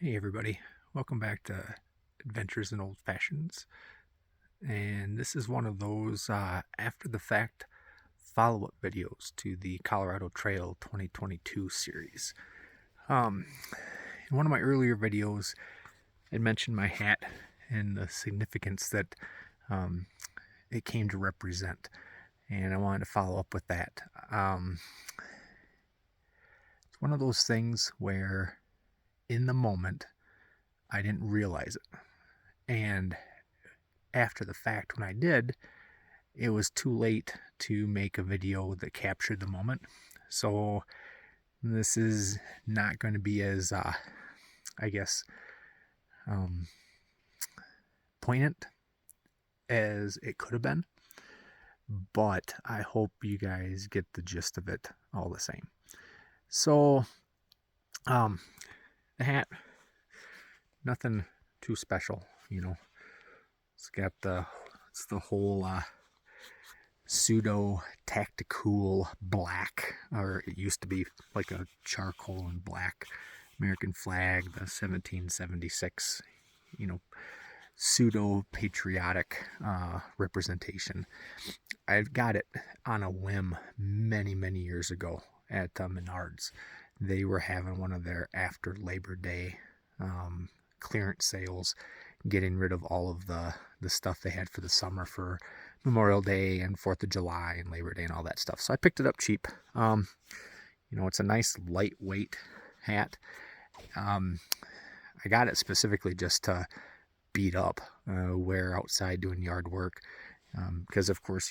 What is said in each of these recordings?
Hey everybody, welcome back to Adventures in Old Fashions. And this is one of those after the fact follow-up videos to the Colorado Trail 2022 series. In one of my earlier videos, I mentioned my hat and the significance that um, it came to represent. And I wanted to follow up with that. It's one of those things where in the moment, I didn't realize it. And after the fact, when I did, it was too late to make a video that captured the moment. So this is not going to be as, I guess, um, poignant as it could have been. But I hope you guys get the gist of it all the same. So, the hat, nothing too special, It's the whole pseudo tactical black, or it used to be like a charcoal and black American flag, the 1776, pseudo patriotic representation. I got it on a whim many years ago at Menards. They were having one of their after Labor Day clearance sales, getting rid of all of the stuff they had for the summer for Memorial Day and 4th of July and Labor Day and all that stuff. So I picked it up cheap. It's a nice lightweight hat. I got it specifically just to beat up, wear outside doing yard work. Because of course,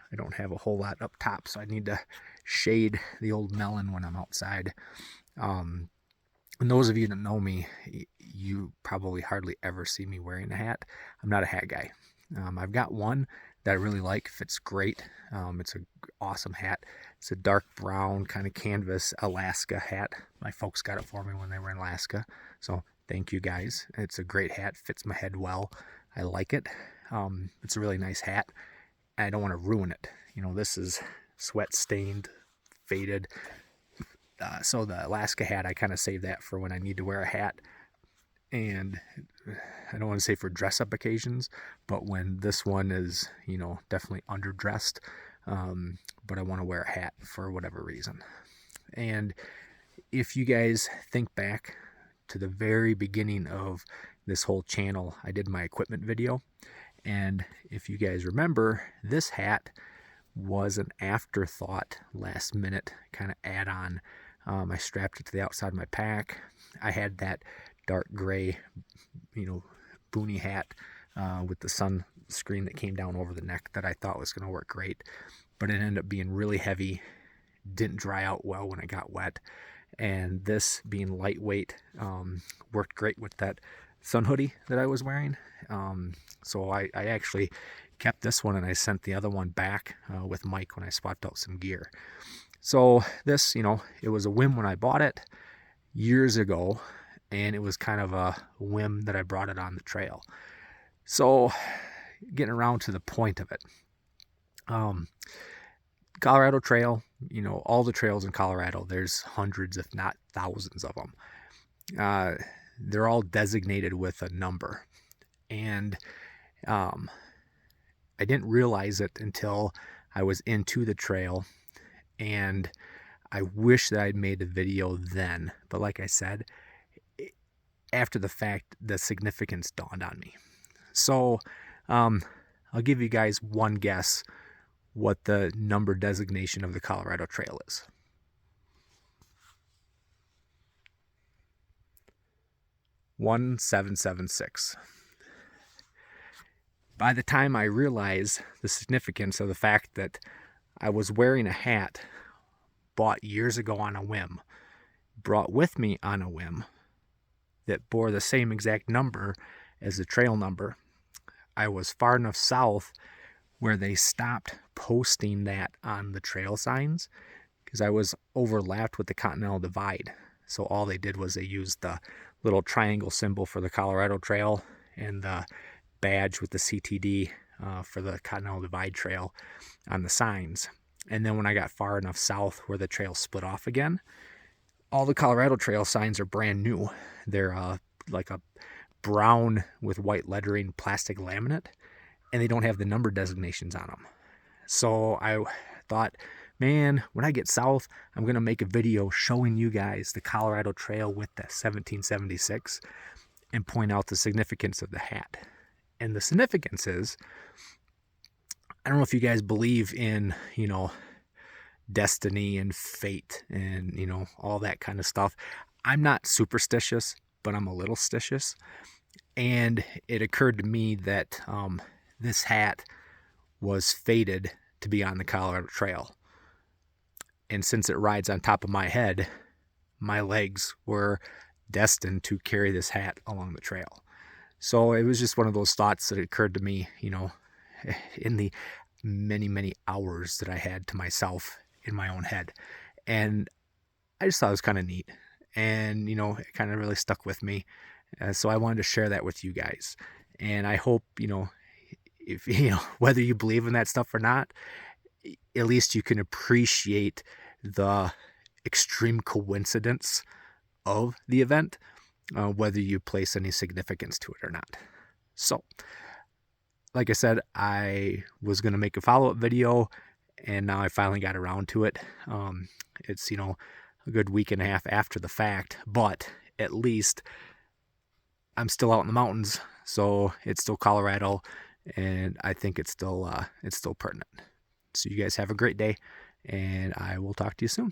I don't have a whole lot up top, so I need to shade the old melon when I'm outside. And those of you that know me, you probably hardly ever see me wearing a hat. I'm not a hat guy. I've got one that I really like, fits great. It's an awesome hat. It's a dark brown kind of canvas Alaska hat. My folks got it for me when they were in Alaska. So thank you guys. It's a great hat, fits my head well. I like it. It's a really nice hat. I don't want to ruin it. This is sweat stained, faded. So the Alaska hat, I kind of save that for when I need to wear a hat. And I don't want to say for dress up occasions, but when this one is, definitely underdressed, but I want to wear a hat for whatever reason. And if you guys think back to the very beginning of this whole channel, I did my equipment video. And if you guys remember, this hat was an afterthought, last minute kind of add-on. I strapped it to the outside of my pack. I had that dark gray, boonie hat with the sunscreen that came down over the neck that I thought was going to work great. But it ended up being really heavy, didn't dry out well when it got wet. And this being lightweight worked great with that sun hoodie that I was wearing. So I actually kept this one and I sent the other one back with Mike when I swapped out some gear. So this, it was a whim when I bought it years ago, and it was kind of a whim that I brought it on the trail. So getting around to the point of it, Colorado Trail, all the trails in Colorado, there's hundreds, if not thousands of them. They're all designated with a number. And I didn't realize it until I was into the trail, and I wish that I'd made a video then. But like I said, after the fact, the significance dawned on me. So I'll give you guys one guess what the number designation of the Colorado Trail is. (1776). By the time I realized the significance of the fact that I was wearing a hat bought years ago on a whim, brought with me on a whim, that bore the same exact number as the trail number, I was far enough south where they stopped posting that on the trail signs, because I was overlapped with the Continental Divide. So all they did was they used the little triangle symbol for the Colorado Trail and the badge with the CTD for the Continental Divide Trail on the signs. And then when I got far enough south where the trail split off again, all the Colorado Trail signs are brand new. They're like a brown with white lettering plastic laminate, and they don't have the number designations on them. So I thought, man, when I get south, I'm going to make a video showing you guys the Colorado Trail with the 1776 and point out the significance of the hat. And the significance is, I don't know if you guys believe in, destiny and fate and, all that kind of stuff. I'm not superstitious, but I'm a little stitious. And it occurred to me that this hat was fated to be on the Colorado Trail. And since it rides on top of my head, my legs were destined to carry this hat along the trail. So it was just one of those thoughts that occurred to me, in the many, many hours that I had to myself in my own head. And I just thought it was kind of neat. And, it kind of really stuck with me. So I wanted to share that with you guys. And I hope, if whether you believe in that stuff or not, at least you can appreciate the extreme coincidence of the event, whether you place any significance to it or not. So, like I said, I was going to make a follow-up video, and now I finally got around to it. It's, a good week and a half after the fact, but at least I'm still out in the mountains, so it's still Colorado, and I think it's still pertinent. So you guys have a great day, and I will talk to you soon.